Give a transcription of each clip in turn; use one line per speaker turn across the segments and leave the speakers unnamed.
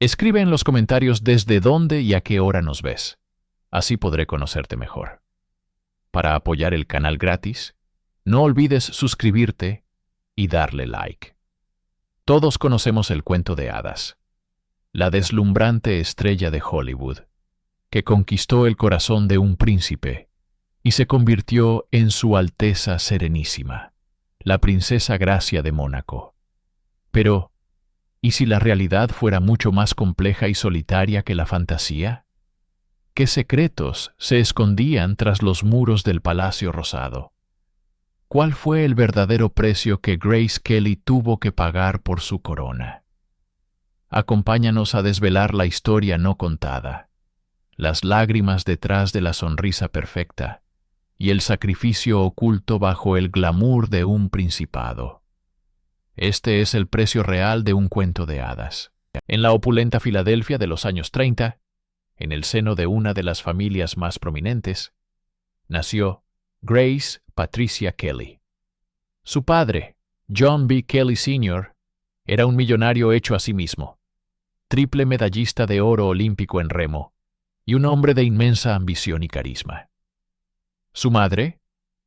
Escribe en los comentarios desde dónde y a qué hora nos ves. Así podré conocerte mejor. Para apoyar el canal gratis, no olvides suscribirte y darle like. Todos conocemos el cuento de hadas, la deslumbrante estrella de Hollywood, que conquistó el corazón de un príncipe y se convirtió en Su Alteza Serenísima, la princesa Gracia de Mónaco. Pero, ¿y si la realidad fuera mucho más compleja y solitaria que la fantasía? ¿Qué secretos se escondían tras los muros del Palacio Rosado? ¿Cuál fue el verdadero precio que Grace Kelly tuvo que pagar por su corona? Acompáñanos a desvelar la historia no contada, las lágrimas detrás de la sonrisa perfecta y el sacrificio oculto bajo el glamour de un principado. Este es el precio real de un cuento de hadas. En la opulenta Filadelfia de los años 30, en el seno de una de las familias más prominentes, nació Grace Patricia Kelly. Su padre, John B. Kelly Sr., era un millonario hecho a sí mismo, triple medallista de oro olímpico en remo y un hombre de inmensa ambición y carisma. Su madre,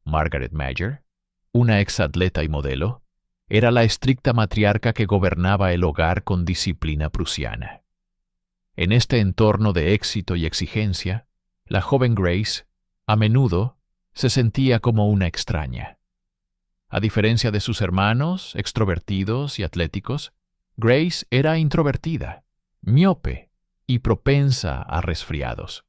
Margaret Mayer, una exatleta y modelo, era la estricta matriarca que gobernaba el hogar con disciplina prusiana. En este entorno de éxito y exigencia, la joven Grace, a menudo, se sentía como una extraña. A diferencia de sus hermanos, extrovertidos y atléticos, Grace era introvertida, miope y propensa a resfriados.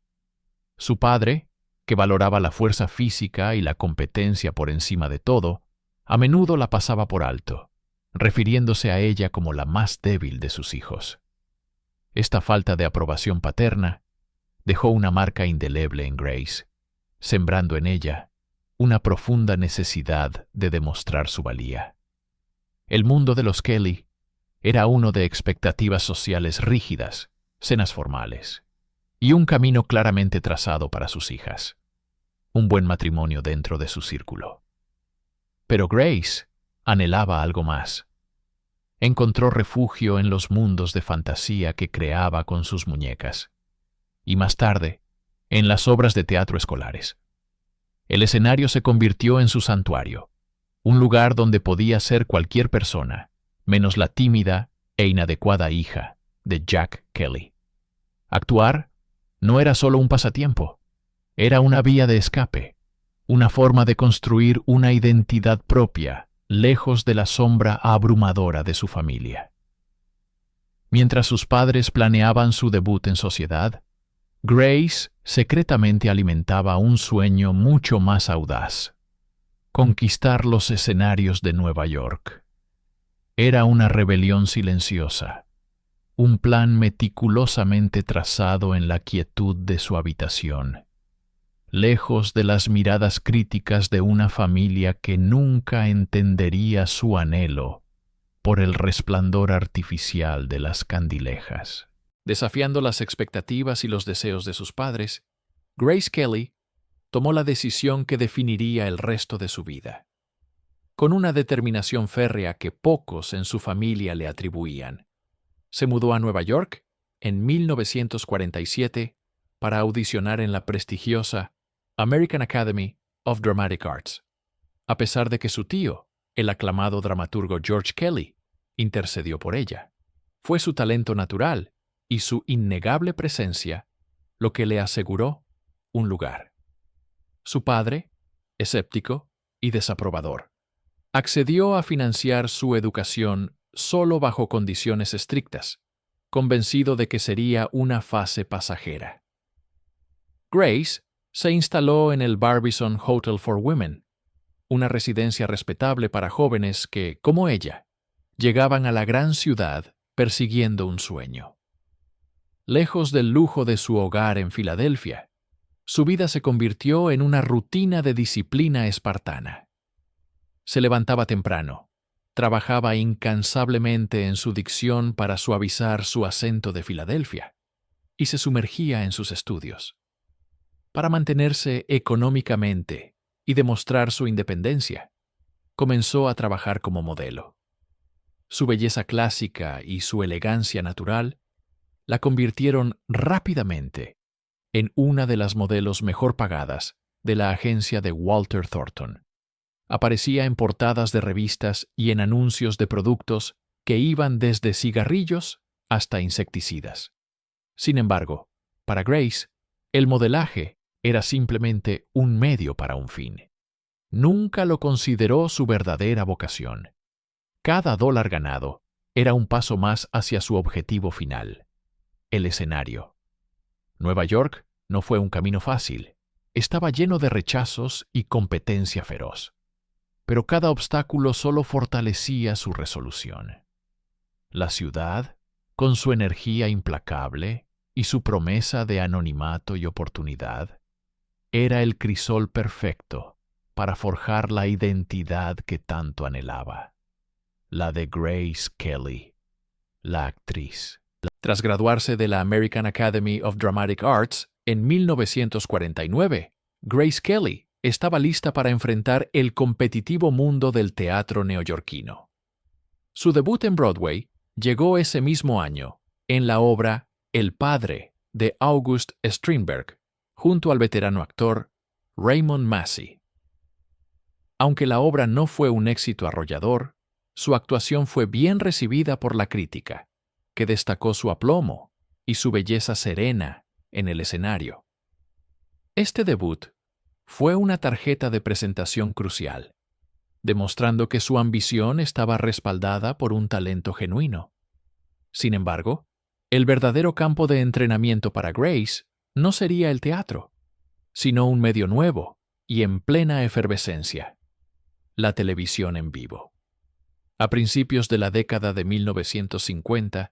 Su padre, que valoraba la fuerza física y la competencia por encima de todo, a menudo la pasaba por alto, refiriéndose a ella como la más débil de sus hijos. Esta falta de aprobación paterna dejó una marca indeleble en Grace, sembrando en ella una profunda necesidad de demostrar su valía. El mundo de los Kelly era uno de expectativas sociales rígidas, cenas formales y un camino claramente trazado para sus hijas. Un buen matrimonio dentro de su círculo. Pero Grace anhelaba algo más. Encontró refugio en los mundos de fantasía que creaba con sus muñecas, y más tarde, en las obras de teatro escolares. El escenario se convirtió en su santuario, un lugar donde podía ser cualquier persona, menos la tímida e inadecuada hija de Jack Kelly. Actuar no era solo un pasatiempo, era una vía de escape, una forma de construir una identidad propia, lejos de la sombra abrumadora de su familia. Mientras sus padres planeaban su debut en sociedad, Grace secretamente alimentaba un sueño mucho más audaz: conquistar los escenarios de Nueva York. Era una rebelión silenciosa, un plan meticulosamente trazado en la quietud de su habitación, lejos de las miradas críticas de una familia que nunca entendería su anhelo por el resplandor artificial de las candilejas. Desafiando las expectativas y los deseos de sus padres, Grace Kelly tomó la decisión que definiría el resto de su vida. Con una determinación férrea que pocos en su familia le atribuían, se mudó a Nueva York en 1947 para audicionar en la prestigiosa American Academy of Dramatic Arts, a pesar de que su tío, el aclamado dramaturgo George Kelly, intercedió por ella. Fue su talento natural y su innegable presencia lo que le aseguró un lugar. Su padre, escéptico y desaprobador, accedió a financiar su educación solo bajo condiciones estrictas, convencido de que sería una fase pasajera. Grace se instaló en el Barbizon Hotel for Women, una residencia respetable para jóvenes que, como ella, llegaban a la gran ciudad persiguiendo un sueño. Lejos del lujo de su hogar en Filadelfia, su vida se convirtió en una rutina de disciplina espartana. Se levantaba temprano, trabajaba incansablemente en su dicción para suavizar su acento de Filadelfia, y se sumergía en sus estudios. Para mantenerse económicamente y demostrar su independencia, comenzó a trabajar como modelo. Su belleza clásica y su elegancia natural la convirtieron rápidamente en una de las modelos mejor pagadas de la agencia de Walter Thornton. Aparecía en portadas de revistas y en anuncios de productos que iban desde cigarrillos hasta insecticidas. Sin embargo, para Grace, el modelaje era simplemente un medio para un fin. Nunca lo consideró su verdadera vocación. Cada dólar ganado era un paso más hacia su objetivo final, el escenario. Nueva York no fue un camino fácil. Estaba lleno de rechazos y competencia feroz. Pero cada obstáculo solo fortalecía su resolución. La ciudad, con su energía implacable y su promesa de anonimato y oportunidad, era el crisol perfecto para forjar la identidad que tanto anhelaba, la de Grace Kelly, la actriz. Tras graduarse de la American Academy of Dramatic Arts en 1949, Grace Kelly estaba lista para enfrentar el competitivo mundo del teatro neoyorquino. Su debut en Broadway llegó ese mismo año, en la obra El Padre de August Strindberg, junto al veterano actor Raymond Massey. Aunque la obra no fue un éxito arrollador, su actuación fue bien recibida por la crítica, que destacó su aplomo y su belleza serena en el escenario. Este debut fue una tarjeta de presentación crucial, demostrando que su ambición estaba respaldada por un talento genuino. Sin embargo, el verdadero campo de entrenamiento para Grace no sería el teatro, sino un medio nuevo y en plena efervescencia: la televisión en vivo. A principios de la década de 1950,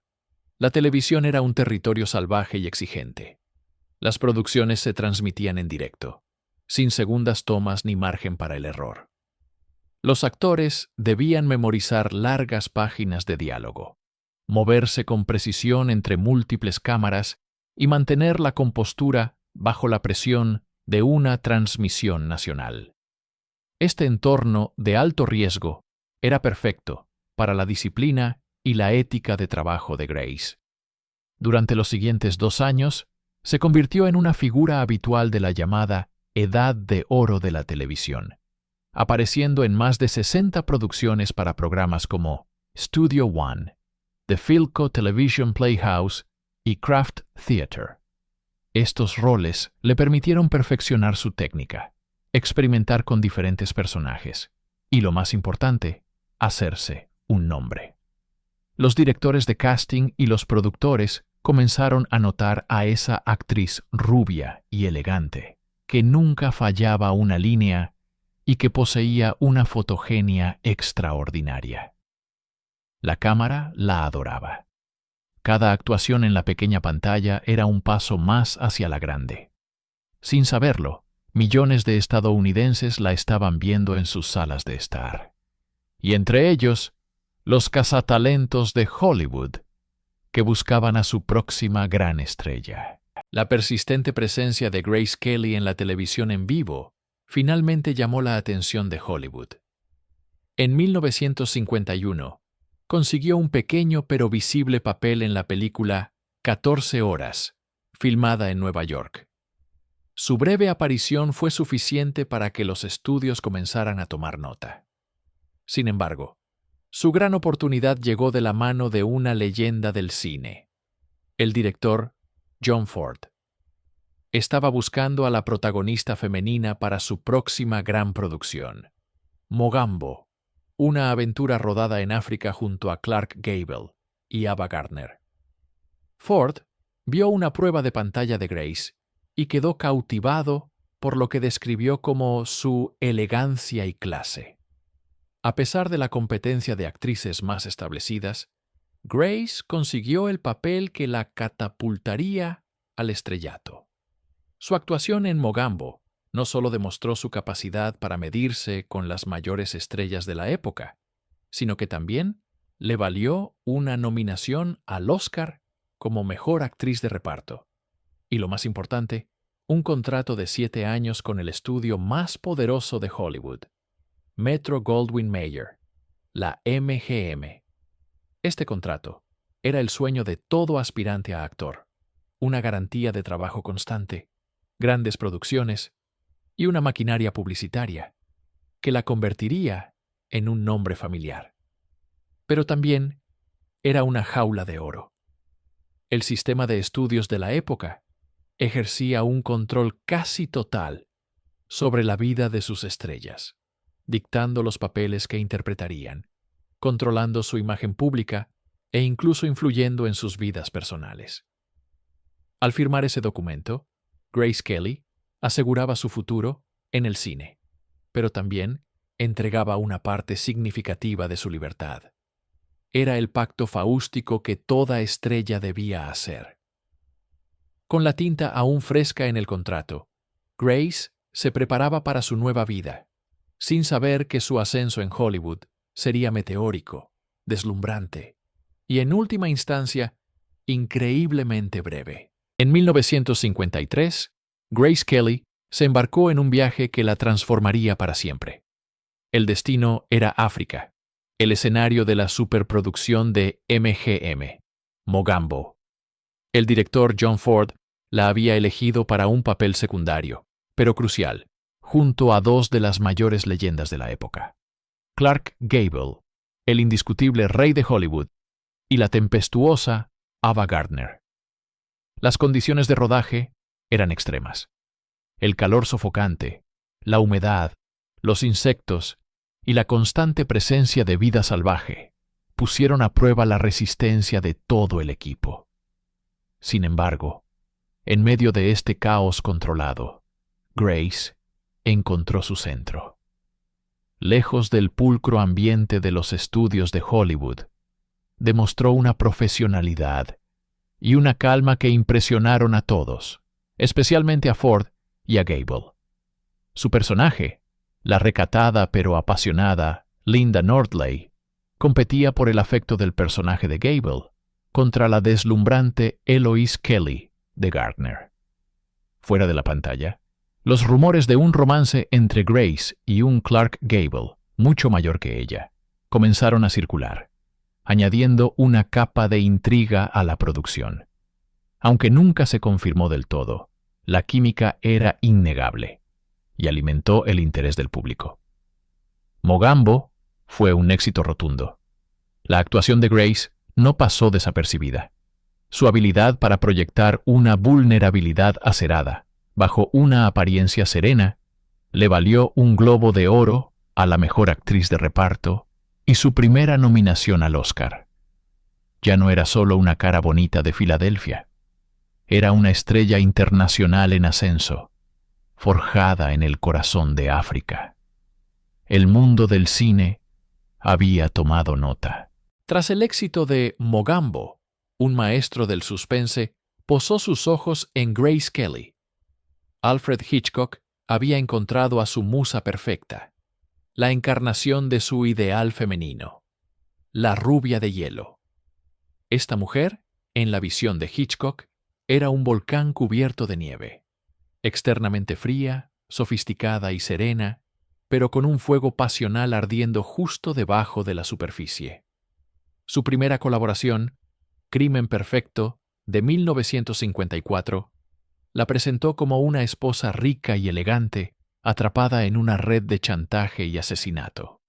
la televisión era un territorio salvaje y exigente. Las producciones se transmitían en directo, sin segundas tomas ni margen para el error. Los actores debían memorizar largas páginas de diálogo, moverse con precisión entre múltiples cámaras y mantener la compostura bajo la presión de una transmisión nacional. Este entorno de alto riesgo era perfecto para la disciplina y la ética de trabajo de Grace. Durante los siguientes 2 años, se convirtió en una figura habitual de la llamada Edad de Oro de la televisión, apareciendo en más de 60 producciones para programas como Studio One, The Philco Television Playhouse y Kraft Theater. Estos roles le permitieron perfeccionar su técnica, experimentar con diferentes personajes y, lo más importante, hacerse un nombre. Los directores de casting y los productores comenzaron a notar a esa actriz rubia y elegante, que nunca fallaba una línea y que poseía una fotogenia extraordinaria. La cámara la adoraba. Cada actuación en la pequeña pantalla era un paso más hacia la grande. Sin saberlo, millones de estadounidenses la estaban viendo en sus salas de estar. Y entre ellos, los cazatalentos de Hollywood, que buscaban a su próxima gran estrella. La persistente presencia de Grace Kelly en la televisión en vivo finalmente llamó la atención de Hollywood. En 1951, consiguió un pequeño pero visible papel en la película 14 horas, filmada en Nueva York. Su breve aparición fue suficiente para que los estudios comenzaran a tomar nota. Sin embargo, su gran oportunidad llegó de la mano de una leyenda del cine, el director John Ford. Estaba buscando a la protagonista femenina para su próxima gran producción, Mogambo, una aventura rodada en África junto a Clark Gable y Ava Gardner. Ford vio una prueba de pantalla de Grace y quedó cautivado por lo que describió como su elegancia y clase. A pesar de la competencia de actrices más establecidas, Grace consiguió el papel que la catapultaría al estrellato. Su actuación en Mogambo no solo demostró su capacidad para medirse con las mayores estrellas de la época, sino que también le valió una nominación al Oscar como mejor actriz de reparto. Y lo más importante, un contrato de 7 años con el estudio más poderoso de Hollywood, Metro-Goldwyn-Mayer, la MGM. Este contrato era el sueño de todo aspirante a actor, una garantía de trabajo constante, grandes producciones y una maquinaria publicitaria que la convertiría en un nombre familiar. Pero también era una jaula de oro. El sistema de estudios de la época ejercía un control casi total sobre la vida de sus estrellas, dictando los papeles que interpretarían, controlando su imagen pública e incluso influyendo en sus vidas personales. Al firmar ese documento, Grace Kelly aseguraba su futuro en el cine, pero también entregaba una parte significativa de su libertad. Era el pacto faústico que toda estrella debía hacer. Con la tinta aún fresca en el contrato, Grace se preparaba para su nueva vida, sin saber que su ascenso en Hollywood sería meteórico, deslumbrante y, en última instancia, increíblemente breve. En 1953, Grace Kelly se embarcó en un viaje que la transformaría para siempre. El destino era África, el escenario de la superproducción de MGM, Mogambo. El director John Ford la había elegido para un papel secundario, pero crucial, junto a dos de las mayores leyendas de la época: Clark Gable, el indiscutible rey de Hollywood, y la tempestuosa Ava Gardner. Las condiciones de rodaje eran extremas. El calor sofocante, la humedad, los insectos y la constante presencia de vida salvaje pusieron a prueba la resistencia de todo el equipo. Sin embargo, en medio de este caos controlado, Grace encontró su centro. Lejos del pulcro ambiente de los estudios de Hollywood, demostró una profesionalidad y una calma que impresionaron a todos, especialmente a Ford y a Gable. Su personaje, la recatada pero apasionada Linda Nordley, competía por el afecto del personaje de Gable contra la deslumbrante Eloise Kelly de Gardner. Fuera de la pantalla, los rumores de un romance entre Grace y un Clark Gable, mucho mayor que ella, comenzaron a circular, añadiendo una capa de intriga a la producción. Aunque nunca se confirmó del todo, la química era innegable y alimentó el interés del público. Mogambo fue un éxito rotundo. La actuación de Grace no pasó desapercibida. Su habilidad para proyectar una vulnerabilidad acerada bajo una apariencia serena le valió un Globo de Oro a la mejor actriz de reparto y su primera nominación al Oscar. Ya no era solo una cara bonita de Filadelfia. Era una estrella internacional en ascenso, forjada en el corazón de África. El mundo del cine había tomado nota. Tras el éxito de Mogambo, un maestro del suspense posó sus ojos en Grace Kelly. Alfred Hitchcock había encontrado a su musa perfecta, la encarnación de su ideal femenino, la rubia de hielo. Esta mujer, en la visión de Hitchcock, era un volcán cubierto de nieve, externamente fría, sofisticada y serena, pero con un fuego pasional ardiendo justo debajo de la superficie. Su primera colaboración, Crimen Perfecto, de 1954, la presentó como una esposa rica y elegante, atrapada en una red de chantaje y asesinato.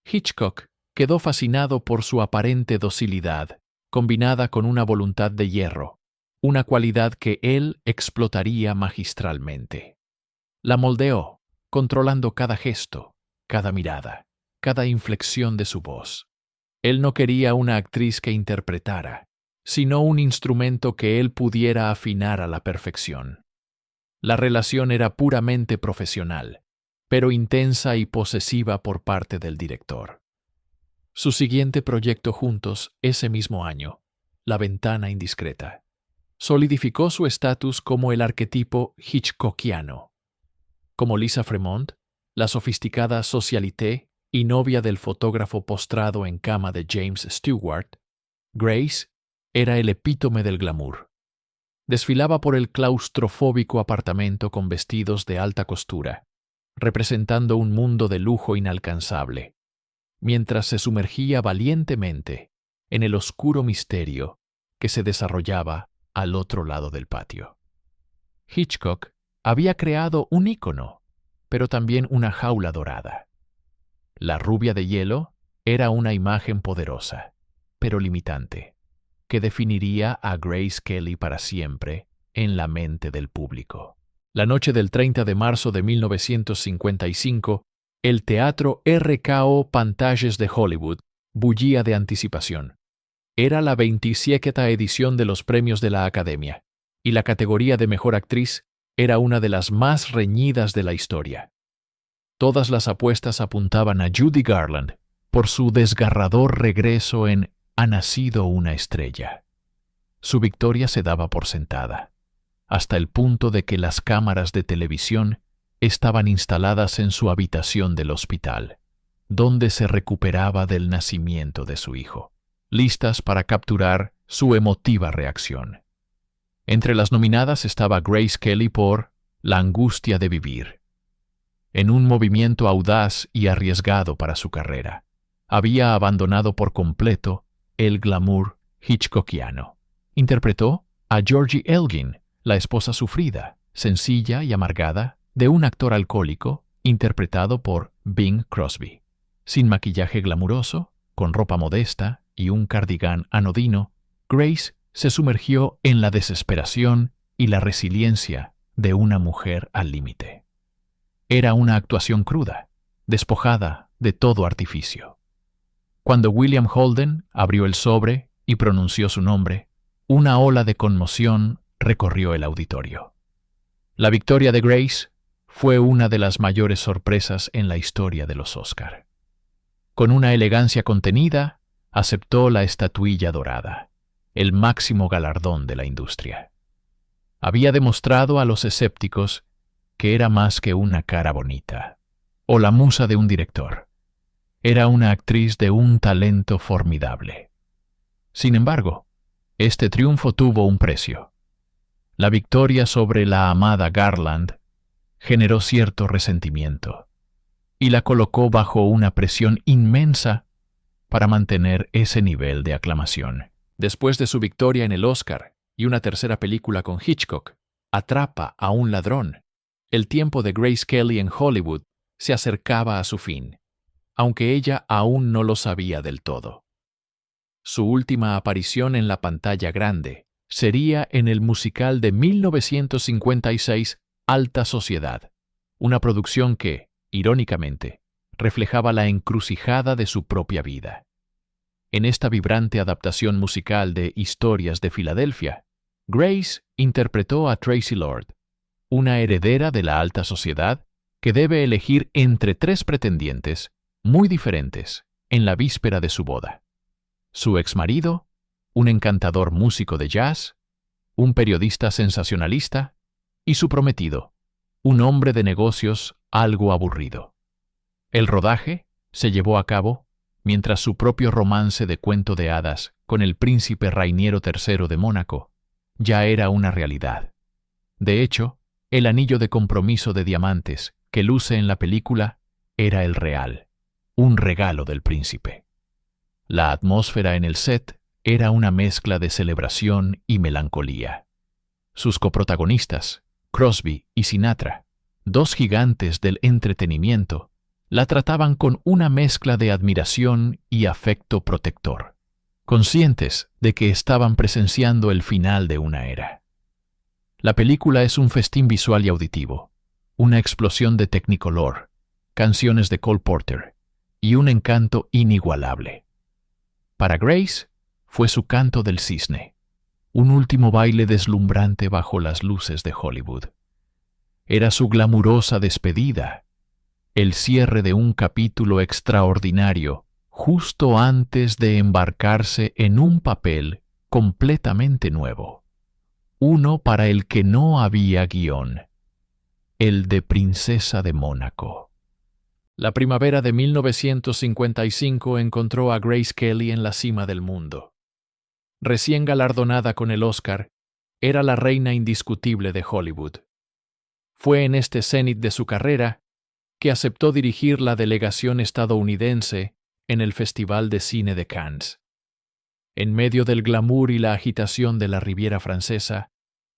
Hitchcock quedó fascinado por su aparente docilidad, combinada con una voluntad de hierro, una cualidad que él explotaría magistralmente. La moldeó, controlando cada gesto, cada mirada, cada inflexión de su voz. Él no quería una actriz que interpretara, sino un instrumento que él pudiera afinar a la perfección. La relación era puramente profesional, pero intensa y posesiva por parte del director. Su siguiente proyecto juntos, ese mismo año, La ventana indiscreta, solidificó su estatus como el arquetipo hitchcockiano. Como Lisa Fremont, la sofisticada socialité y novia del fotógrafo postrado en cama de James Stewart, Grace era el epítome del glamour. Desfilaba por el claustrofóbico apartamento con vestidos de alta costura, representando un mundo de lujo inalcanzable, mientras se sumergía valientemente en el oscuro misterio que se desarrollaba al otro lado del patio. Hitchcock había creado un ícono, pero también una jaula dorada. La rubia de hielo era una imagen poderosa, pero limitante, que definiría a Grace Kelly para siempre en la mente del público. La noche del 30 de marzo de 1955, el Teatro RKO Pantages de Hollywood bullía de anticipación. Era la 27ª edición de los premios de la Academia, y la categoría de Mejor Actriz era una de las más reñidas de la historia. Todas las apuestas apuntaban a Judy Garland por su desgarrador regreso en Ha nacido una estrella. Su victoria se daba por sentada, hasta el punto de que las cámaras de televisión estaban instaladas en su habitación del hospital, donde se recuperaba del nacimiento de su hijo, listas para capturar su emotiva reacción. Entre las nominadas estaba Grace Kelly por La angustia de vivir. En un movimiento audaz y arriesgado para su carrera, había abandonado por completo el glamour hitchcockiano. Interpretó a Georgie Elgin, la esposa sufrida, sencilla y amargada de un actor alcohólico interpretado por Bing Crosby. Sin maquillaje glamuroso, con ropa modesta y un cardigán anodino, Grace se sumergió en la desesperación y la resiliencia de una mujer al límite. Era una actuación cruda, despojada de todo artificio. Cuando William Holden abrió el sobre y pronunció su nombre, una ola de conmoción recorrió el auditorio. La victoria de Grace fue una de las mayores sorpresas en la historia de los Oscar. Con una elegancia contenida, aceptó la estatuilla dorada, el máximo galardón de la industria. Había demostrado a los escépticos que era más que una cara bonita, o la musa de un director. Era una actriz de un talento formidable. Sin embargo, este triunfo tuvo un precio. La victoria sobre la amada Garland generó cierto resentimiento y la colocó bajo una presión inmensa para mantener ese nivel de aclamación. Después de su victoria en el Oscar y una tercera película con Hitchcock, Atrapa a un ladrón, el tiempo de Grace Kelly en Hollywood se acercaba a su fin, aunque ella aún no lo sabía del todo. Su última aparición en la pantalla grande sería en el musical de 1956 Alta Sociedad, una producción que, irónicamente, reflejaba la encrucijada de su propia vida. En esta vibrante adaptación musical de Historias de Filadelfia, Grace interpretó a Tracy Lord, una heredera de la alta sociedad que debe elegir entre tres pretendientes muy diferentes en la víspera de su boda. Su exmarido, un encantador músico de jazz, un periodista sensacionalista, y su prometido, un hombre de negocios algo aburrido. El rodaje se llevó a cabo mientras su propio romance de cuento de hadas con el príncipe Rainiero III de Mónaco ya era una realidad. De hecho, el anillo de compromiso de diamantes que luce en la película era el real, un regalo del príncipe. La atmósfera en el set era una mezcla de celebración y melancolía. Sus coprotagonistas, Crosby y Sinatra, dos gigantes del entretenimiento, la trataban con una mezcla de admiración y afecto protector, conscientes de que estaban presenciando el final de una era. La película es un festín visual y auditivo, una explosión de Technicolor, canciones de Cole Porter y un encanto inigualable. Para Grace, fue su canto del cisne, un último baile deslumbrante bajo las luces de Hollywood. Era su glamurosa despedida, el cierre de un capítulo extraordinario justo antes de embarcarse en un papel completamente nuevo, uno para el que no había guión, el de Princesa de Mónaco. La primavera de 1955 encontró a Grace Kelly en la cima del mundo. Recién galardonada con el Oscar, era la reina indiscutible de Hollywood. Fue en este cenit de su carrera que aceptó dirigir la delegación estadounidense en el Festival de Cine de Cannes. En medio del glamour y la agitación de la Riviera Francesa,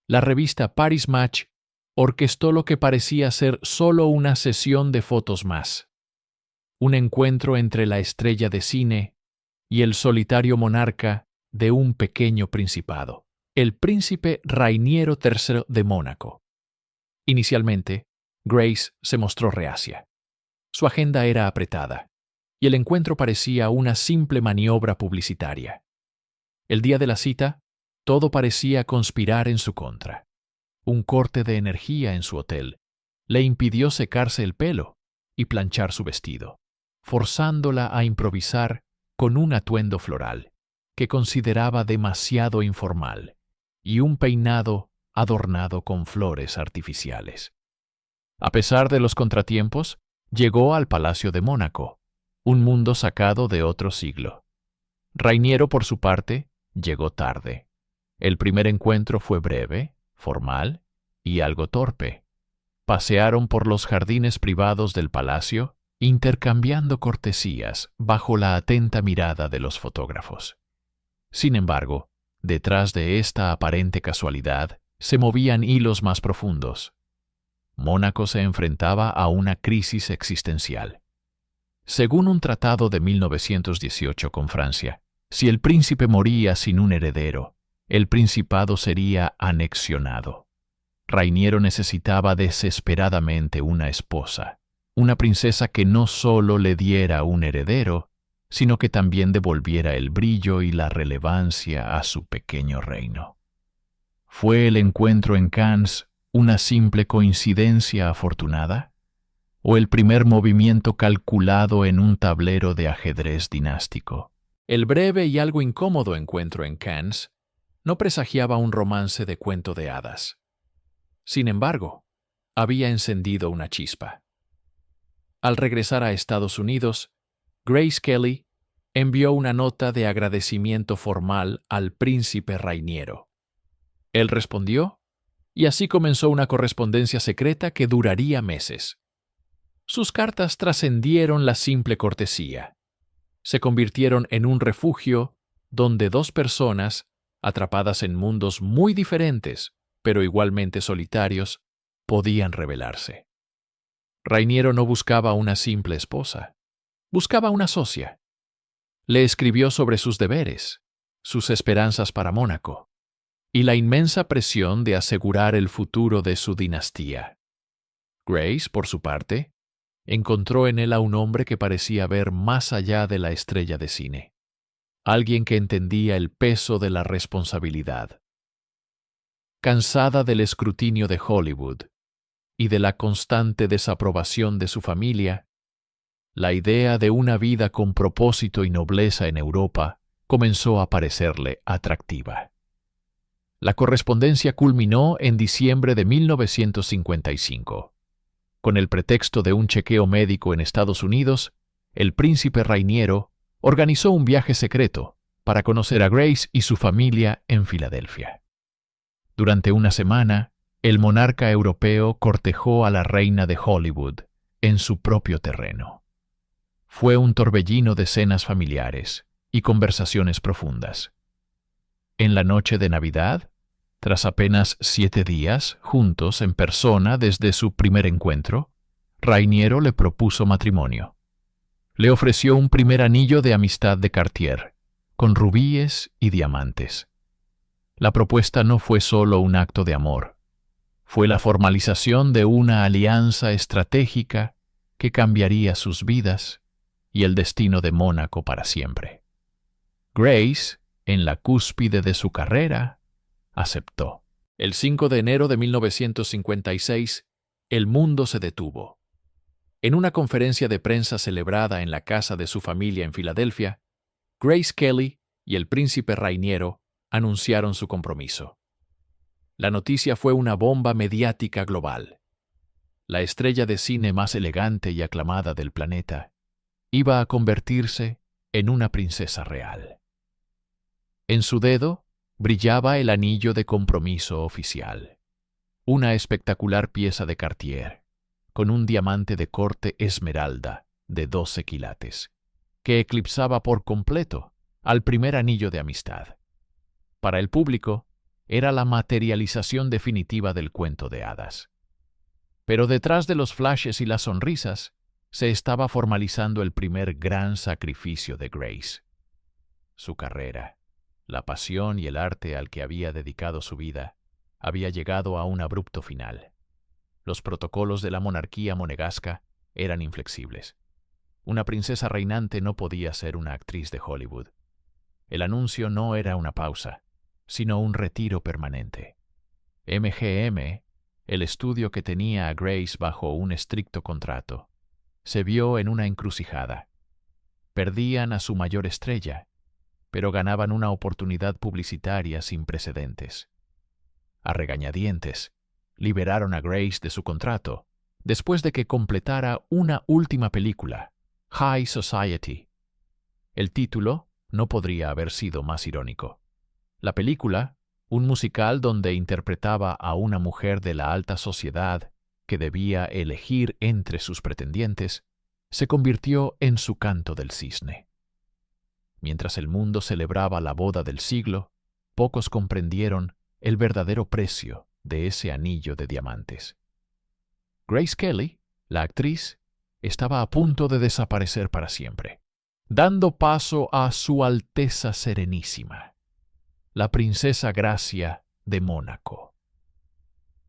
la revista Paris Match orquestó lo que parecía ser solo una sesión de fotos más. Un encuentro entre la estrella de cine y el solitario monarca de un pequeño principado, el príncipe Rainiero III de Mónaco. Inicialmente, Grace se mostró reacia. Su agenda era apretada, y el encuentro parecía una simple maniobra publicitaria. El día de la cita, todo parecía conspirar en su contra. Un corte de energía en su hotel le impidió secarse el pelo y planchar su vestido, forzándola a improvisar con un atuendo floral que consideraba demasiado informal y un peinado adornado con flores artificiales. A pesar de los contratiempos, llegó al Palacio de Mónaco, un mundo sacado de otro siglo. Rainiero, por su parte, llegó tarde. El primer encuentro fue breve, formal y algo torpe. Pasearon por los jardines privados del palacio, intercambiando cortesías bajo la atenta mirada de los fotógrafos. Sin embargo, detrás de esta aparente casualidad se movían hilos más profundos. Mónaco se enfrentaba a una crisis existencial. Según un tratado de 1918 con Francia, si el príncipe moría sin un heredero, el principado sería anexionado. Rainiero necesitaba desesperadamente una esposa, una princesa que no solo le diera un heredero, sino que también devolviera el brillo y la relevancia a su pequeño reino. ¿Fue el encuentro en Cannes una simple coincidencia afortunada? ¿O el primer movimiento calculado en un tablero de ajedrez dinástico? El breve y algo incómodo encuentro en Cannes no presagiaba un romance de cuento de hadas. Sin embargo, había encendido una chispa. Al regresar a Estados Unidos, Grace Kelly envió una nota de agradecimiento formal al príncipe Rainiero. Él respondió, y así comenzó una correspondencia secreta que duraría meses. Sus cartas trascendieron la simple cortesía. Se convirtieron en un refugio donde dos personas, atrapadas en mundos muy diferentes, pero igualmente solitarios, podían revelarse. Rainiero no buscaba una simple esposa, buscaba una socia. Le escribió sobre sus deberes, sus esperanzas para Mónaco, y la inmensa presión de asegurar el futuro de su dinastía. Grace, por su parte, encontró en él a un hombre que parecía ver más allá de la estrella de cine, alguien que entendía el peso de la responsabilidad. Cansada del escrutinio de Hollywood y de la constante desaprobación de su familia, la idea de una vida con propósito y nobleza en Europa comenzó a parecerle atractiva. La correspondencia culminó en diciembre de 1955. Con el pretexto de un chequeo médico en Estados Unidos, el príncipe Rainiero organizó un viaje secreto para conocer a Grace y su familia en Filadelfia. Durante una semana, el monarca europeo cortejó a la reina de Hollywood en su propio terreno. Fue un torbellino de cenas familiares y conversaciones profundas. En la noche de Navidad, tras apenas 7 días juntos en persona desde su primer encuentro, Rainiero le propuso matrimonio. Le ofreció un primer anillo de amistad de Cartier, con rubíes y diamantes. La propuesta no fue solo un acto de amor, fue la formalización de una alianza estratégica que cambiaría sus vidas y el destino de Mónaco para siempre. Grace, en la cúspide de su carrera, aceptó. El 5 de enero de 1956, el mundo se detuvo. En una conferencia de prensa celebrada en la casa de su familia en Filadelfia, Grace Kelly y el príncipe Rainiero anunciaron su compromiso. La noticia fue una bomba mediática global. La estrella de cine más elegante y aclamada del planeta iba a convertirse en una princesa real. En su dedo brillaba el anillo de compromiso oficial, una espectacular pieza de Cartier, con un diamante de corte esmeralda de 12 quilates, que eclipsaba por completo al primer anillo de amistad. Para el público, era la materialización definitiva del cuento de hadas. Pero detrás de los flashes y las sonrisas, se estaba formalizando el primer gran sacrificio de Grace. Su carrera, la pasión y el arte al que había dedicado su vida, había llegado a un abrupto final. Los protocolos de la monarquía monegasca eran inflexibles. Una princesa reinante no podía ser una actriz de Hollywood. El anuncio no era una pausa, sino un retiro permanente. MGM, el estudio que tenía a Grace bajo un estricto contrato, se vio en una encrucijada. Perdían a su mayor estrella, pero ganaban una oportunidad publicitaria sin precedentes. A regañadientes, liberaron a Grace de su contrato, después de que completara una última película, High Society. El título no podría haber sido más irónico. La película, un musical donde interpretaba a una mujer de la alta sociedad que debía elegir entre sus pretendientes, se convirtió en su canto del cisne. Mientras el mundo celebraba la boda del siglo, pocos comprendieron el verdadero precio de ese anillo de diamantes. Grace Kelly, la actriz, estaba a punto de desaparecer para siempre, dando paso a Su Alteza Serenísima, la princesa Gracia de Mónaco.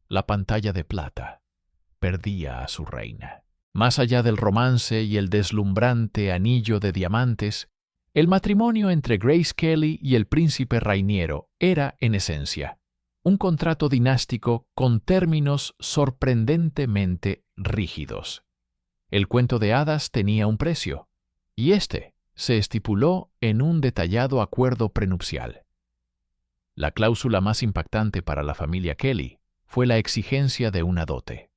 La pantalla de plata perdía a su reina. Más allá del romance y el deslumbrante anillo de diamantes, el matrimonio entre Grace Kelly y el príncipe Rainiero era, en esencia, un contrato dinástico con términos sorprendentemente rígidos. El cuento de hadas tenía un precio, y este se estipuló en un detallado acuerdo prenupcial. La cláusula más impactante para la familia Kelly fue la exigencia de una dote.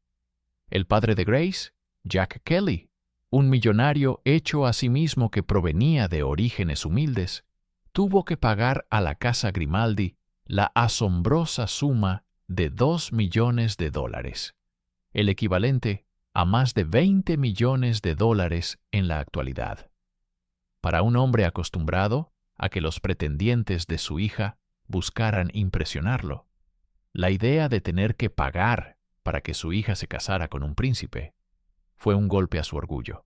El padre de Grace, Jack Kelly, un millonario hecho a sí mismo que provenía de orígenes humildes, tuvo que pagar a la casa Grimaldi la asombrosa suma de $2 millones, el equivalente a más de $20 millones en la actualidad. Para un hombre acostumbrado a que los pretendientes de su hija buscaran impresionarlo, la idea de tener que pagar para que su hija se casara con un príncipe fue un golpe a su orgullo.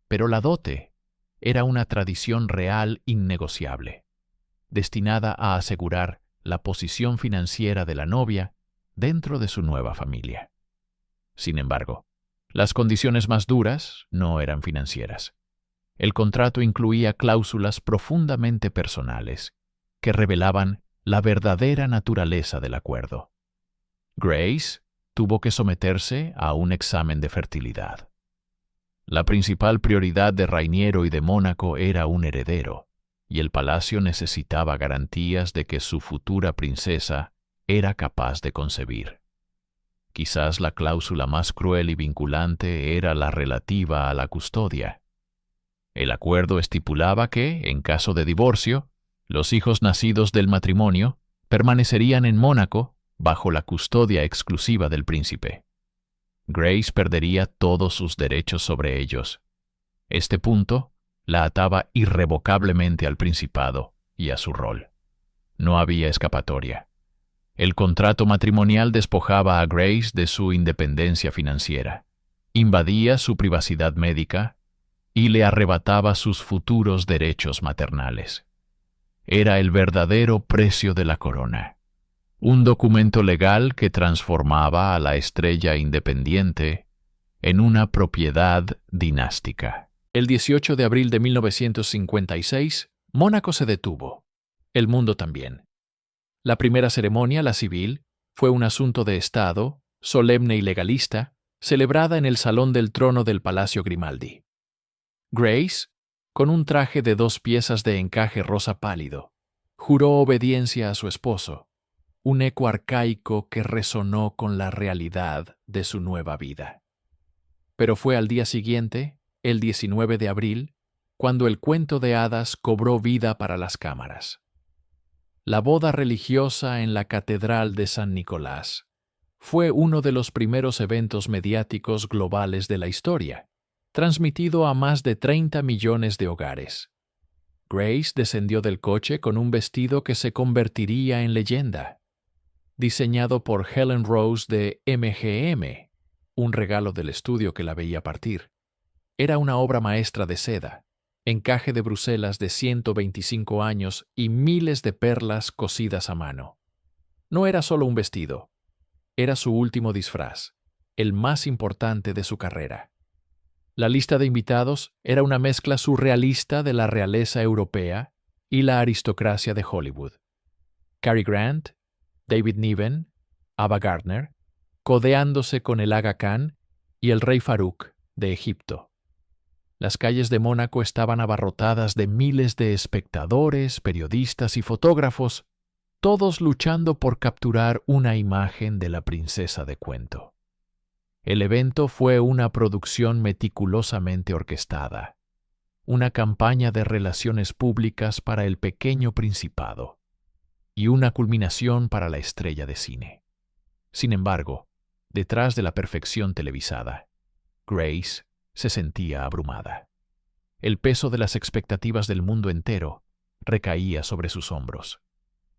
Pero la dote era una tradición real innegociable, destinada a asegurar la posición financiera de la novia dentro de su nueva familia. Sin embargo, las condiciones más duras no eran financieras. El contrato incluía cláusulas profundamente personales que revelaban la verdadera naturaleza del acuerdo. Grace tuvo que someterse a un examen de fertilidad. La principal prioridad de Rainiero y de Mónaco era un heredero, y el palacio necesitaba garantías de que su futura princesa era capaz de concebir. Quizás la cláusula más cruel y vinculante era la relativa a la custodia. El acuerdo estipulaba que, en caso de divorcio, los hijos nacidos del matrimonio permanecerían en Mónaco bajo la custodia exclusiva del príncipe. Grace perdería todos sus derechos sobre ellos. Este punto la ataba irrevocablemente al principado y a su rol. No había escapatoria. El contrato matrimonial despojaba a Grace de su independencia financiera, invadía su privacidad médica y le arrebataba sus futuros derechos maternales. Era el verdadero precio de la corona. Un documento legal que transformaba a la estrella independiente en una propiedad dinástica. El 18 de abril de 1956, Mónaco se detuvo. El mundo también. La primera ceremonia, la civil, fue un asunto de Estado, solemne y legalista, celebrada en el Salón del Trono del Palacio Grimaldi. Grace, con un traje de 2 piezas de encaje rosa pálido, juró obediencia a su esposo, un eco arcaico que resonó con la realidad de su nueva vida. Pero fue al día siguiente, el 19 de abril, cuando el cuento de hadas cobró vida para las cámaras. La boda religiosa en la Catedral de San Nicolás fue uno de los primeros eventos mediáticos globales de la historia, transmitido a más de 30 millones de hogares. Grace descendió del coche con un vestido que se convertiría en leyenda, diseñado por Helen Rose de MGM, un regalo del estudio que la veía partir. Era una obra maestra de seda, encaje de Bruselas de 125 años y miles de perlas cosidas a mano. No era solo un vestido, era su último disfraz, el más importante de su carrera. La lista de invitados era una mezcla surrealista de la realeza europea y la aristocracia de Hollywood. Cary Grant, David Niven, Ava Gardner, codeándose con el Aga Khan y el rey Farouk de Egipto. Las calles de Mónaco estaban abarrotadas de miles de espectadores, periodistas y fotógrafos, todos luchando por capturar una imagen de la princesa de cuento. El evento fue una producción meticulosamente orquestada, una campaña de relaciones públicas para el pequeño principado y una culminación para la estrella de cine. Sin embargo, detrás de la perfección televisada, Grace se sentía abrumada. El peso de las expectativas del mundo entero recaía sobre sus hombros.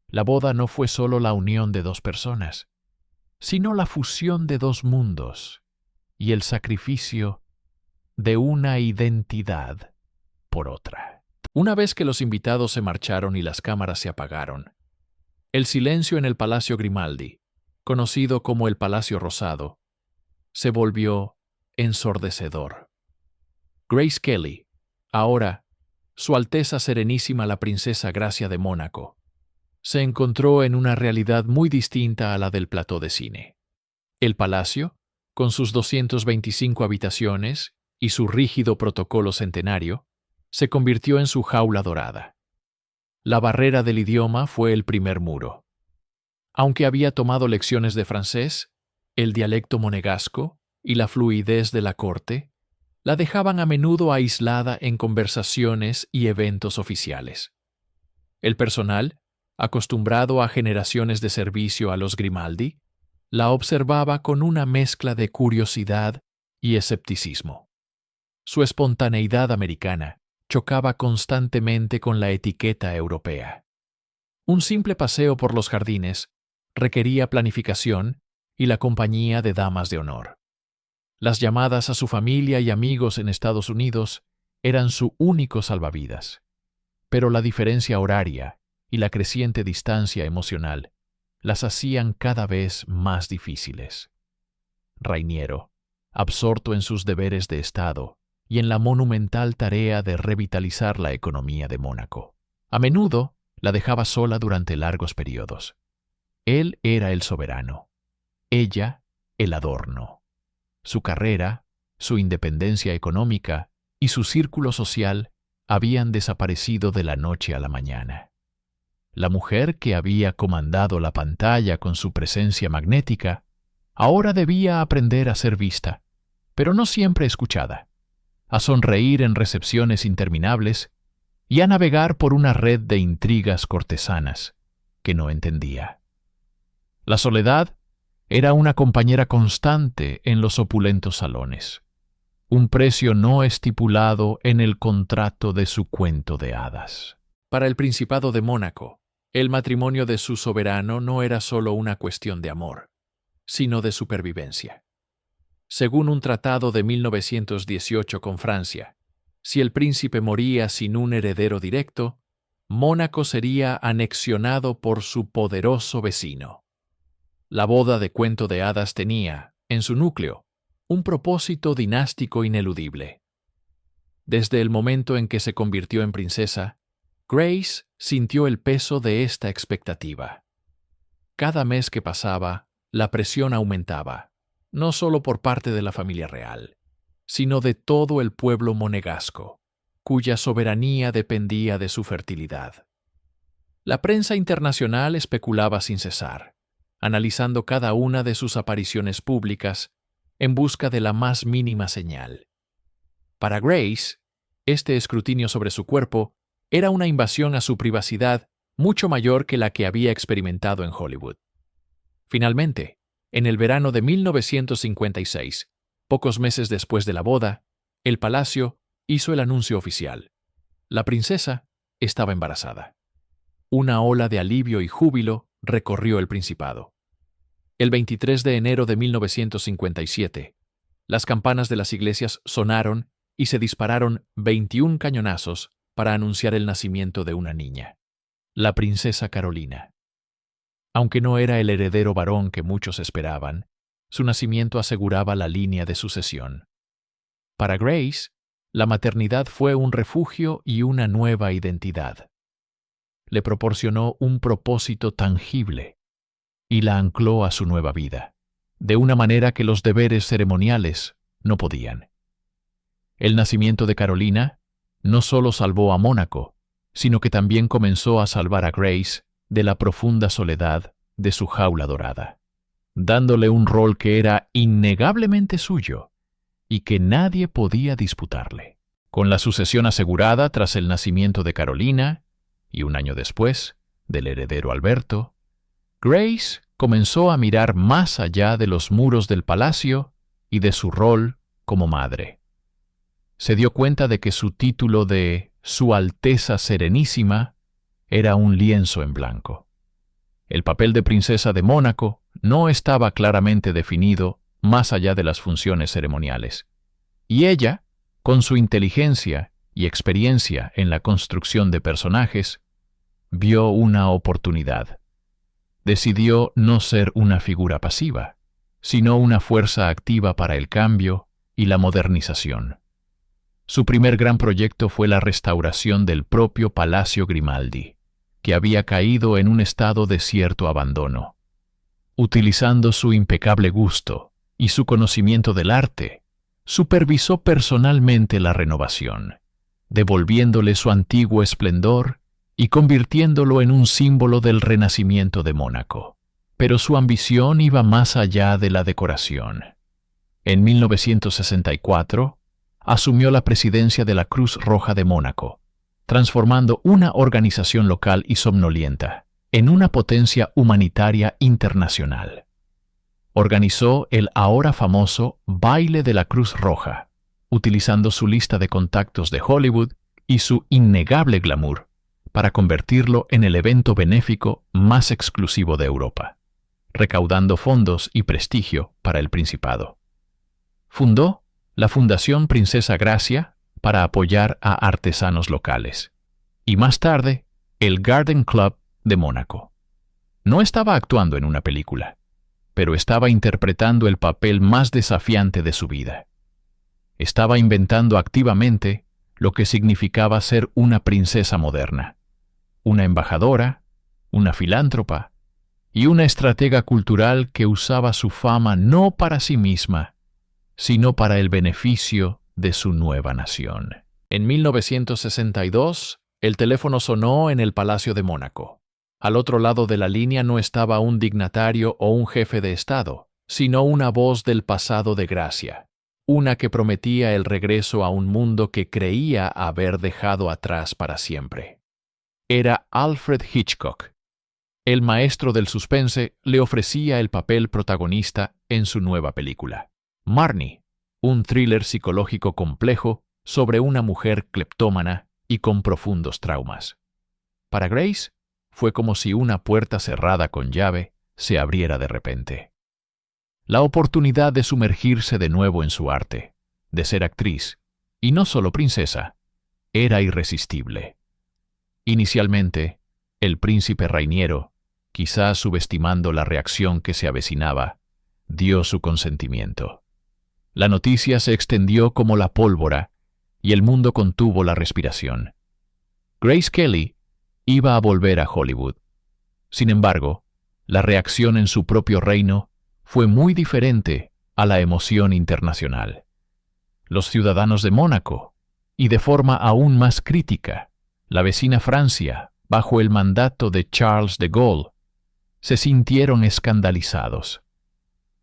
La boda no fue solo la unión de dos personas, sino la fusión de dos mundos y el sacrificio de una identidad por otra. Una vez que los invitados se marcharon y las cámaras se apagaron, el silencio en el Palacio Grimaldi, conocido como el Palacio Rosado, se volvió ensordecedor. Grace Kelly, ahora Su Alteza Serenísima la Princesa Gracia de Mónaco, se encontró en una realidad muy distinta a la del plató de cine. El palacio, con sus 225 habitaciones y su rígido protocolo centenario, se convirtió en su jaula dorada. La barrera del idioma fue el primer muro. Aunque había tomado lecciones de francés, el dialecto monegasco y la fluidez de la corte la dejaban a menudo aislada en conversaciones y eventos oficiales. El personal, acostumbrado a generaciones de servicio a los Grimaldi, la observaba con una mezcla de curiosidad y escepticismo. Su espontaneidad americana chocaba constantemente con la etiqueta europea. Un simple paseo por los jardines requería planificación y la compañía de damas de honor. Las llamadas a su familia y amigos en Estados Unidos eran su único salvavidas. Pero la diferencia horaria y la creciente distancia emocional las hacían cada vez más difíciles. Rainiero, absorto en sus deberes de Estado y en la monumental tarea de revitalizar la economía de Mónaco, a menudo la dejaba sola durante largos periodos. Él era el soberano, ella el adorno. Su carrera, su independencia económica y su círculo social habían desaparecido de la noche a la mañana. La mujer que había comandado la pantalla con su presencia magnética ahora debía aprender a ser vista, pero no siempre escuchada, a sonreír en recepciones interminables y a navegar por una red de intrigas cortesanas que no entendía. La soledad era una compañera constante en los opulentos salones, un precio no estipulado en el contrato de su cuento de hadas. Para el Principado de Mónaco, el matrimonio de su soberano no era solo una cuestión de amor, sino de supervivencia. Según un tratado de 1918 con Francia, si el príncipe moría sin un heredero directo, Mónaco sería anexionado por su poderoso vecino. La boda de cuento de hadas tenía, en su núcleo, un propósito dinástico ineludible. Desde el momento en que se convirtió en princesa, Grace sintió el peso de esta expectativa. Cada mes que pasaba, la presión aumentaba, no solo por parte de la familia real, sino de todo el pueblo monegasco, cuya soberanía dependía de su fertilidad. La prensa internacional especulaba sin cesar, analizando cada una de sus apariciones públicas en busca de la más mínima señal. Para Grace, este escrutinio sobre su cuerpo era una invasión a su privacidad mucho mayor que la que había experimentado en Hollywood. Finalmente, en el verano de 1956, pocos meses después de la boda, el palacio hizo el anuncio oficial. La princesa estaba embarazada. Una ola de alivio y júbilo recorrió el Principado. El 23 de enero de 1957, las campanas de las iglesias sonaron y se dispararon 21 cañonazos para anunciar el nacimiento de una niña, la princesa Carolina. Aunque no era el heredero varón que muchos esperaban, su nacimiento aseguraba la línea de sucesión. Para Grace, la maternidad fue un refugio y una nueva identidad. Le proporcionó un propósito tangible y la ancló a su nueva vida, de una manera que los deberes ceremoniales no podían. El nacimiento de Carolina no solo salvó a Mónaco, sino que también comenzó a salvar a Grace de la profunda soledad de su jaula dorada, dándole un rol que era innegablemente suyo y que nadie podía disputarle. Con la sucesión asegurada tras el nacimiento de Carolina, y un año después, del heredero Alberto, Grace comenzó a mirar más allá de los muros del palacio y de su rol como madre. Se dio cuenta de que su título de Su Alteza Serenísima era un lienzo en blanco. El papel de princesa de Mónaco no estaba claramente definido más allá de las funciones ceremoniales, y ella, con su inteligencia y experiencia en la construcción de personajes, vio una oportunidad. Decidió no ser una figura pasiva, sino una fuerza activa para el cambio y la modernización. Su primer gran proyecto fue la restauración del propio Palacio Grimaldi, que había caído en un estado de cierto abandono. Utilizando su impecable gusto y su conocimiento del arte, supervisó personalmente la renovación, devolviéndole su antiguo esplendor y convirtiéndolo en un símbolo del renacimiento de Mónaco. Pero su ambición iba más allá de la decoración. En 1964, asumió la presidencia de la Cruz Roja de Mónaco, transformando una organización local y somnolienta en una potencia humanitaria internacional. Organizó el ahora famoso Baile de la Cruz Roja, utilizando su lista de contactos de Hollywood y su innegable glamour para convertirlo en el evento benéfico más exclusivo de Europa, recaudando fondos y prestigio para el Principado. Fundó la Fundación Princesa Gracia para apoyar a artesanos locales, y más tarde, el Garden Club de Mónaco. No estaba actuando en una película, pero estaba interpretando el papel más desafiante de su vida. Estaba inventando activamente lo que significaba ser una princesa moderna, una embajadora, una filántropa y una estratega cultural que usaba su fama no para sí misma, sino para el beneficio de su nueva nación. En 1962, el teléfono sonó en el Palacio de Mónaco. Al otro lado de la línea no estaba un dignatario o un jefe de Estado, sino una voz del pasado de Gracia, una que prometía el regreso a un mundo que creía haber dejado atrás para siempre. Era Alfred Hitchcock. El maestro del suspense le ofrecía el papel protagonista en su nueva película, Marnie, un thriller psicológico complejo sobre una mujer cleptómana y con profundos traumas. Para Grace, fue como si una puerta cerrada con llave se abriera de repente. La oportunidad de sumergirse de nuevo en su arte, de ser actriz, y no solo princesa, era irresistible. Inicialmente, el príncipe Rainiero, quizás subestimando la reacción que se avecinaba, dio su consentimiento. La noticia se extendió como la pólvora y el mundo contuvo la respiración. Grace Kelly iba a volver a Hollywood. Sin embargo, la reacción en su propio reino fue muy diferente a la emoción internacional. Los ciudadanos de Mónaco, y de forma aún más crítica, la vecina Francia, bajo el mandato de Charles de Gaulle, se sintieron escandalizados.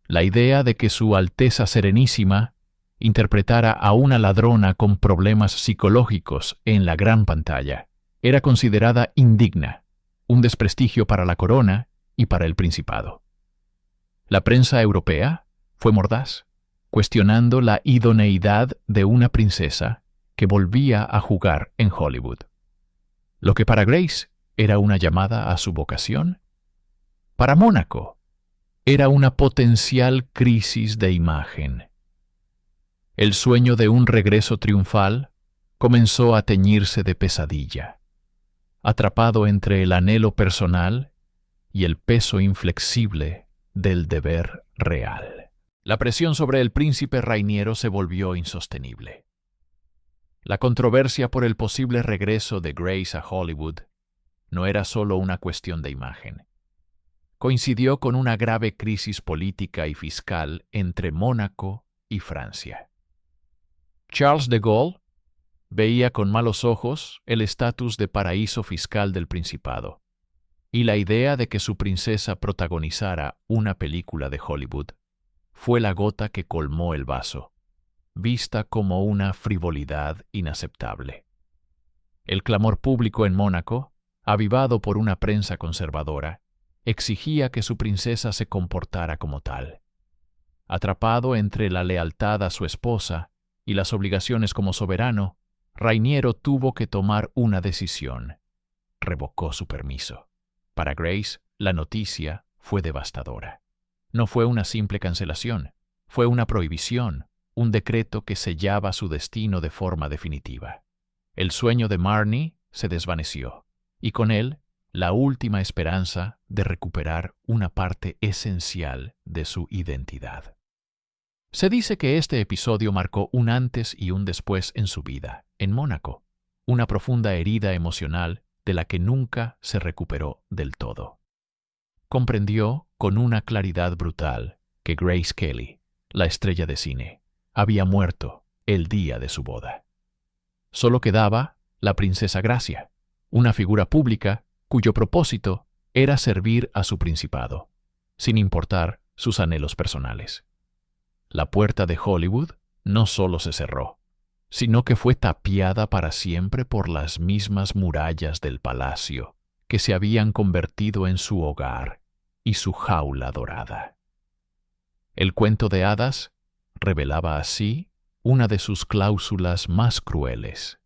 La idea de que Su Alteza Serenísima interpretara a una ladrona con problemas psicológicos en la gran pantalla era considerada indigna, un desprestigio para la corona y para el Principado. La prensa europea fue mordaz, cuestionando la idoneidad de una princesa que volvía a jugar en Hollywood. Lo que para Grace era una llamada a su vocación, para Mónaco era una potencial crisis de imagen. El sueño de un regreso triunfal comenzó a teñirse de pesadilla, atrapado entre el anhelo personal y el peso inflexible del deber real. La presión sobre el príncipe Rainiero se volvió insostenible. La controversia por el posible regreso de Grace a Hollywood no era solo una cuestión de imagen. Coincidió con una grave crisis política y fiscal entre Mónaco y Francia. Charles de Gaulle veía con malos ojos el estatus de paraíso fiscal del Principado, y la idea de que su princesa protagonizara una película de Hollywood fue la gota que colmó el vaso, vista como una frivolidad inaceptable. El clamor público en Mónaco, avivado por una prensa conservadora, exigía que su princesa se comportara como tal. Atrapado entre la lealtad a su esposa y las obligaciones como soberano, Rainiero tuvo que tomar una decisión. Revocó su permiso. Para Grace, la noticia fue devastadora. No fue una simple cancelación, fue una prohibición, un decreto que sellaba su destino de forma definitiva. El sueño de Marnie se desvaneció, y con él, la última esperanza de recuperar una parte esencial de su identidad. Se dice que este episodio marcó un antes y un después en su vida, en Mónaco, una profunda herida emocional de la que nunca se recuperó del todo. Comprendió con una claridad brutal que Grace Kelly, la estrella de cine, había muerto el día de su boda. Solo quedaba la princesa Gracia, una figura pública cuyo propósito era servir a su principado, sin importar sus anhelos personales. La puerta de Hollywood no solo se cerró, sino que fue tapiada para siempre por las mismas murallas del palacio que se habían convertido en su hogar y su jaula dorada. El cuento de hadas revelaba así una de sus cláusulas más crueles: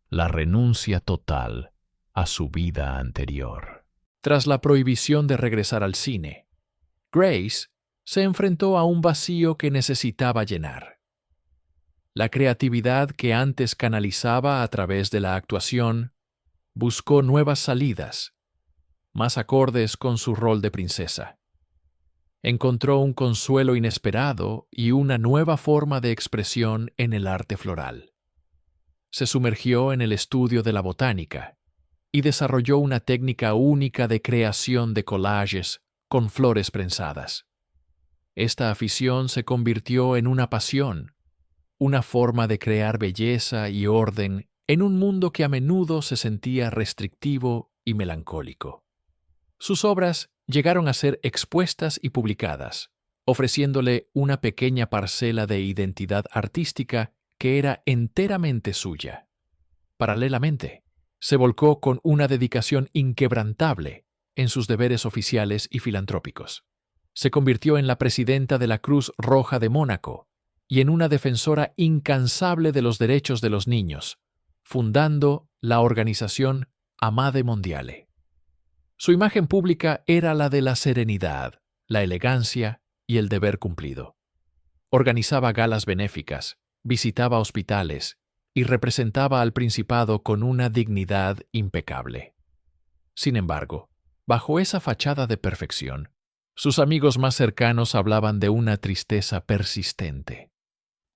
la renuncia total a su vida anterior. Tras la prohibición de regresar al cine, Grace se enfrentó a un vacío que necesitaba llenar. La creatividad que antes canalizaba a través de la actuación buscó nuevas salidas, más acordes con su rol de princesa. Encontró un consuelo inesperado y una nueva forma de expresión en el arte floral. Se sumergió en el estudio de la botánica y desarrolló una técnica única de creación de collages con flores prensadas. Esta afición se convirtió en una pasión, una forma de crear belleza y orden en un mundo que a menudo se sentía restrictivo y melancólico. Sus obras llegaron a ser expuestas y publicadas, ofreciéndole una pequeña parcela de identidad artística que era enteramente suya. Paralelamente, se volcó con una dedicación inquebrantable en sus deberes oficiales y filantrópicos. Se convirtió en la presidenta de la Cruz Roja de Mónaco y en una defensora incansable de los derechos de los niños, fundando la organización Amade Mondiale. Su imagen pública era la de la serenidad, la elegancia y el deber cumplido. Organizaba galas benéficas, visitaba hospitales y representaba al Principado con una dignidad impecable. Sin embargo, bajo esa fachada de perfección, sus amigos más cercanos hablaban de una tristeza persistente,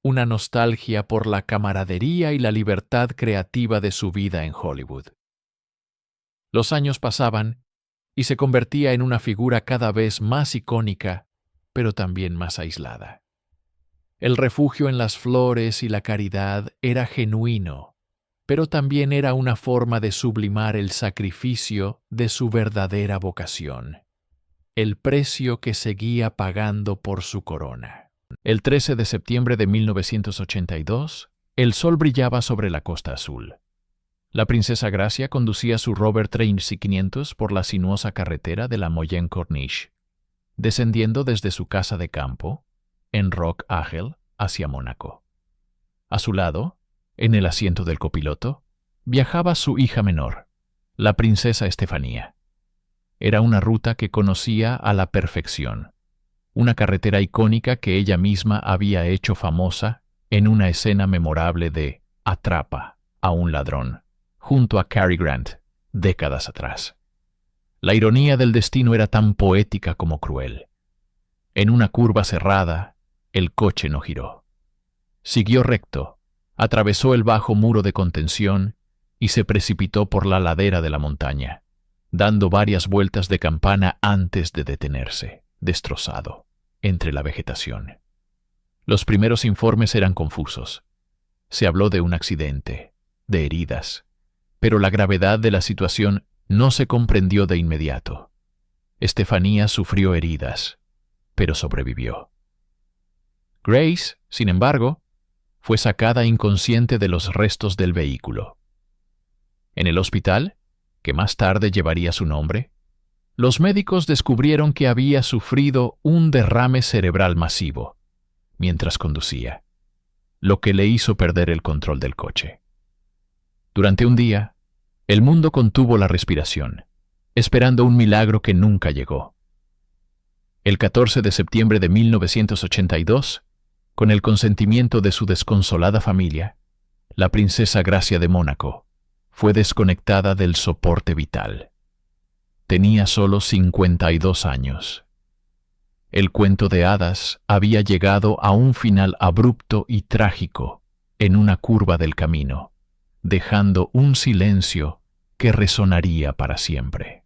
una nostalgia por la camaradería y la libertad creativa de su vida en Hollywood. Los años pasaban y se convertía en una figura cada vez más icónica, pero también más aislada. El refugio en las flores y la caridad era genuino, pero también era una forma de sublimar el sacrificio de su verdadera vocación, el precio que seguía pagando por su corona. El 13 de septiembre de 1982, el sol brillaba sobre la Costa Azul. La princesa Gracia conducía su Rover Tracy 500 por la sinuosa carretera de la Moyenne Corniche, descendiendo desde su casa de campo, en Rock Agel, hacia Mónaco. A su lado, en el asiento del copiloto, viajaba su hija menor, La princesa Estefanía. Era una ruta que conocía a la perfección, una carretera icónica que ella misma había hecho famosa en una escena memorable de Atrapa a un ladrón, junto a Cary Grant, décadas atrás. La ironía del destino era tan poética como cruel. En una curva cerrada, el coche no giró. Siguió recto, atravesó el bajo muro de contención y se precipitó por la ladera de la montaña, dando varias vueltas de campana antes de detenerse, destrozado, entre la vegetación. Los primeros informes eran confusos. Se habló de un accidente, de heridas, pero la gravedad de la situación no se comprendió de inmediato. Estefanía sufrió heridas, pero sobrevivió. Grace, sin embargo, fue sacada inconsciente de los restos del vehículo. En el hospital, que más tarde llevaría su nombre, los médicos descubrieron que había sufrido un derrame cerebral masivo mientras conducía, lo que le hizo perder el control del coche. Durante un día, el mundo contuvo la respiración, esperando un milagro que nunca llegó. El 14 de septiembre de 1982, con el consentimiento de su desconsolada familia, la princesa Gracia de Mónaco fue desconectada del soporte vital. Tenía solo 52 años. El cuento de hadas había llegado a un final abrupto y trágico en una curva del camino, dejando un silencio que resonaría para siempre.